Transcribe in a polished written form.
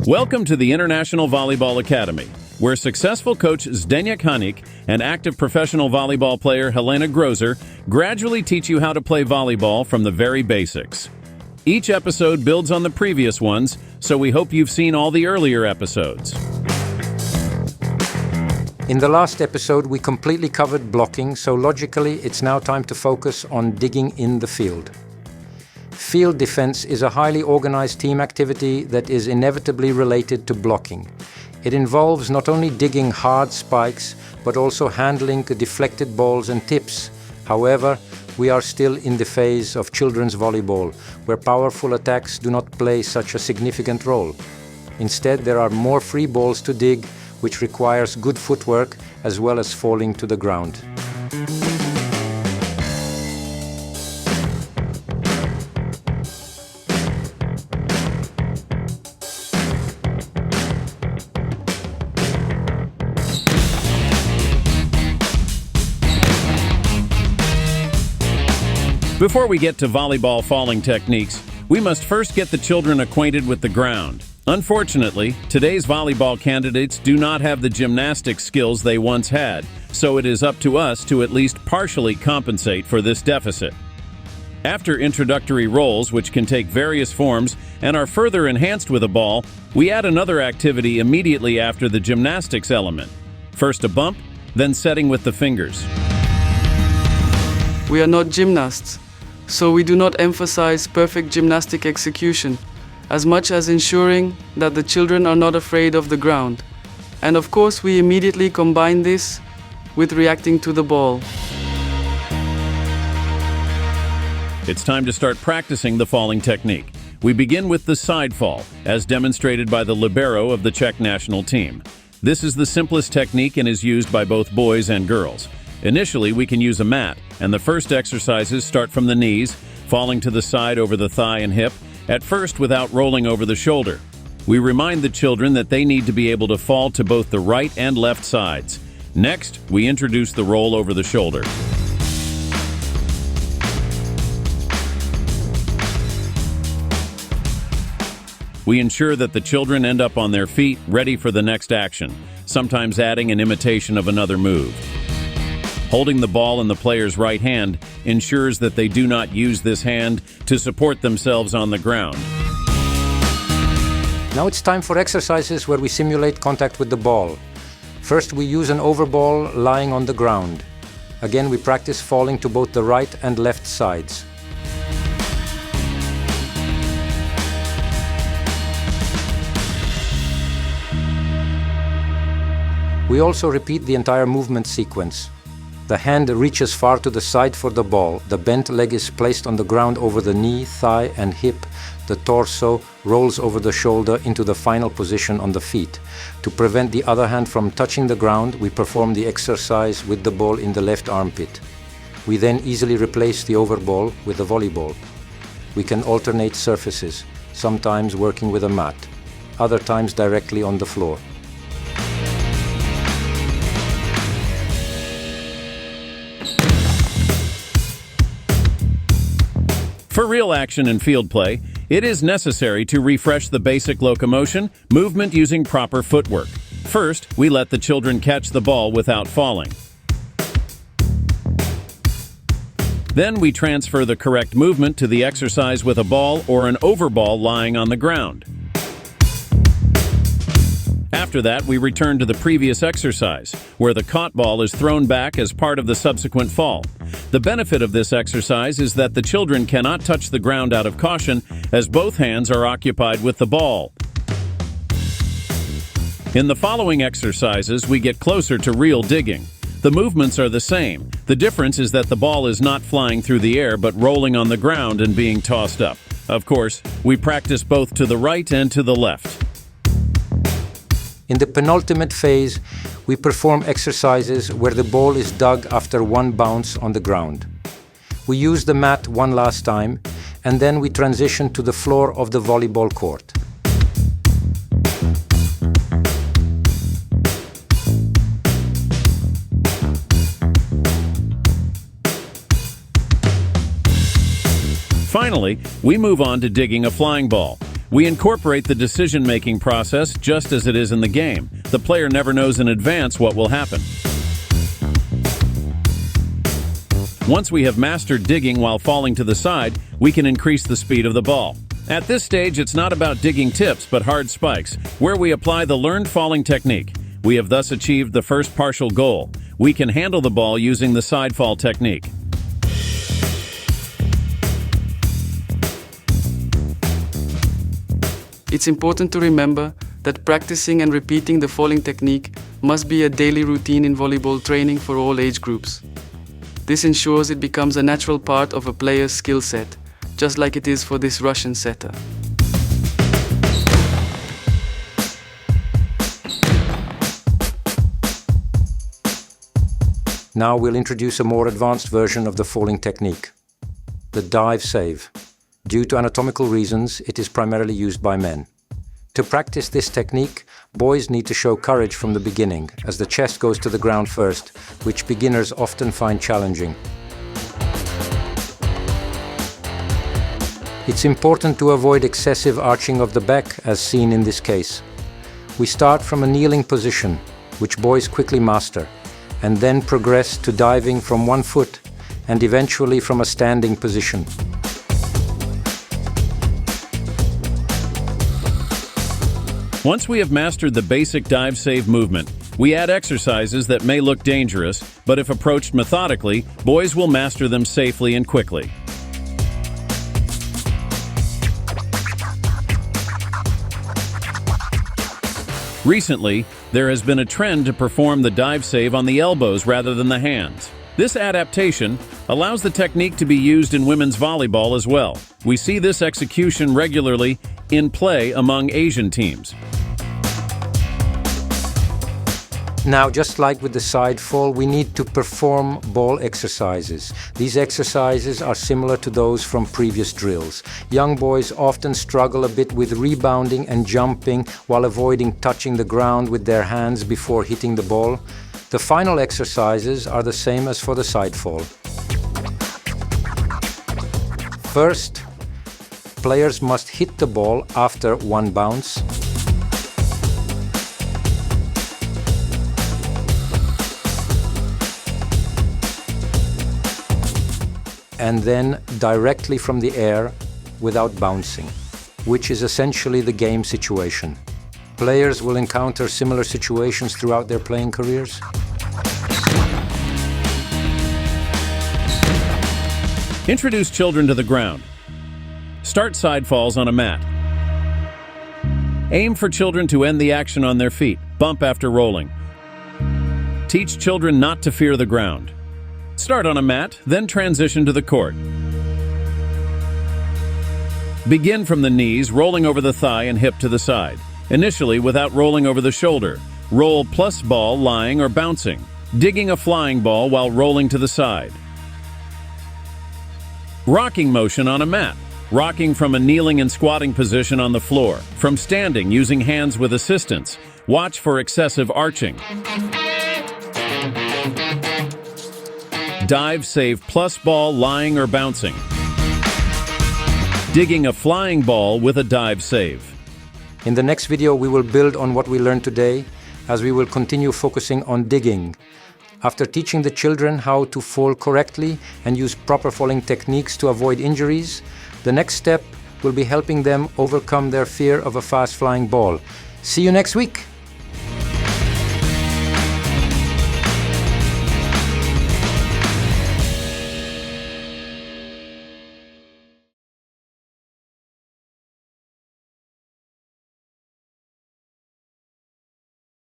Welcome to the International Volleyball Academy, where successful coach Zdeněk Hanik and active professional volleyball player Helena Grozer gradually teach you how to play volleyball from the very basics. Each episode builds on the previous ones, so we hope you've seen all the earlier episodes. In the last episode, we completely covered blocking, so logically it's now time to focus on digging in the field. Field defense is a highly organized team activity that is inevitably related to blocking. It involves not only digging hard spikes, but also handling deflected balls and tips. However, we are still in the phase of children's volleyball, where powerful attacks do not play such a significant role. Instead, there are more free balls to dig, which requires good footwork as well as falling to the ground. Before we get to volleyball falling techniques, we must first get the children acquainted with the ground. Unfortunately, today's volleyball candidates do not have the gymnastics skills they once had, so it is up to us to at least partially compensate for this deficit. After introductory rolls, which can take various forms and are further enhanced with a ball, we add another activity immediately after the gymnastics element. First a bump, then setting with the fingers. We are not gymnasts, so we do not emphasize perfect gymnastic execution, as much as ensuring that the children are not afraid of the ground. And of course, we immediately combine this with reacting to the ball. It's time to start practicing the falling technique. We begin with the side fall, as demonstrated by the libero of the Czech national team. This is the simplest technique and is used by both boys and girls. Initially, we can use a mat, and the first exercises start from the knees, falling to the side over the thigh and hip, at first without rolling over the shoulder. We remind the children that they need to be able to fall to both the right and left sides. Next, we introduce the roll over the shoulder. We ensure that the children end up on their feet, ready for the next action, sometimes adding an imitation of another move. Holding the ball in the player's right hand ensures that they do not use this hand to support themselves on the ground. Now it's time for exercises where we simulate contact with the ball. First, we use an overball lying on the ground. Again, we practice falling to both the right and left sides. We also repeat the entire movement sequence. The hand reaches far to the side for the ball. The bent leg is placed on the ground over the knee, thigh, and hip. The torso rolls over the shoulder into the final position on the feet. To prevent the other hand from touching the ground, we perform the exercise with the ball in the left armpit. We then easily replace the overball with the volleyball. We can alternate surfaces, sometimes working with a mat, other times directly on the floor. For real action in field play, it is necessary to refresh the basic locomotion, movement using proper footwork. First, we let the children catch the ball without falling. Then we transfer the correct movement to the exercise with a ball or an overball lying on the ground. After that, we return to the previous exercise, where the caught ball is thrown back as part of the subsequent fall. The benefit of this exercise is that the children cannot touch the ground out of caution, as both hands are occupied with the ball. In the following exercises, we get closer to real digging. The movements are the same. The difference is that the ball is not flying through the air, but rolling on the ground and being tossed up. Of course, we practice both to the right and to the left. In the penultimate phase, we perform exercises where the ball is dug after one bounce on the ground. We use the mat one last time, and then we transition to the floor of the volleyball court. Finally, we move on to digging a flying ball. We incorporate the decision-making process just as it is in the game. The player never knows in advance what will happen. Once we have mastered digging while falling to the side, we can increase the speed of the ball. At this stage, it's not about digging tips, but hard spikes, where we apply the learned falling technique. We have thus achieved the first partial goal. We can handle the ball using the side fall technique. It's important to remember that practicing and repeating the falling technique must be a daily routine in volleyball training for all age groups. This ensures it becomes a natural part of a player's skill set, just like it is for this Russian setter. Now we'll introduce a more advanced version of the falling technique, the dive save. Due to anatomical reasons, it is primarily used by men. To practice this technique, boys need to show courage from the beginning, as the chest goes to the ground first, which beginners often find challenging. It's important to avoid excessive arching of the back, as seen in this case. We start from a kneeling position, which boys quickly master, and then progress to diving from one foot and eventually from a standing position. Once we have mastered the basic dive save movement, we add exercises that may look dangerous, but if approached methodically, boys will master them safely and quickly. Recently, there has been a trend to perform the dive save on the elbows rather than the hands. This adaptation allows the technique to be used in women's volleyball as well. We see this execution regularly in play among Asian teams. Now, just like with the side fall, we need to perform ball exercises. These exercises are similar to those from previous drills. Young boys often struggle a bit with rebounding and jumping while avoiding touching the ground with their hands before hitting the ball. The final exercises are the same as for the side fall. First, players must hit the ball after one bounce. And then directly from the air without bouncing, which is essentially the game situation. Players will encounter similar situations throughout their playing careers. Introduce children to the ground. Start side falls on a mat. Aim for children to end the action on their feet, bump after rolling. Teach children not to fear the ground. Start on a mat, then transition to the court. Begin from the knees, rolling over the thigh and hip to the side. Initially, without rolling over the shoulder. Roll plus ball lying or bouncing. Digging a flying ball while rolling to the side. Rocking motion on a mat. Rocking from a kneeling and squatting position on the floor. From standing, using hands with assistance. Watch for excessive arching. Dive save plus ball lying or bouncing. Digging a flying ball with a dive save. In the next video, we will build on what we learned today, as we will continue focusing on digging. After teaching the children how to fall correctly and use proper falling techniques to avoid injuries, the next step will be helping them overcome their fear of a fast flying ball. See you next week!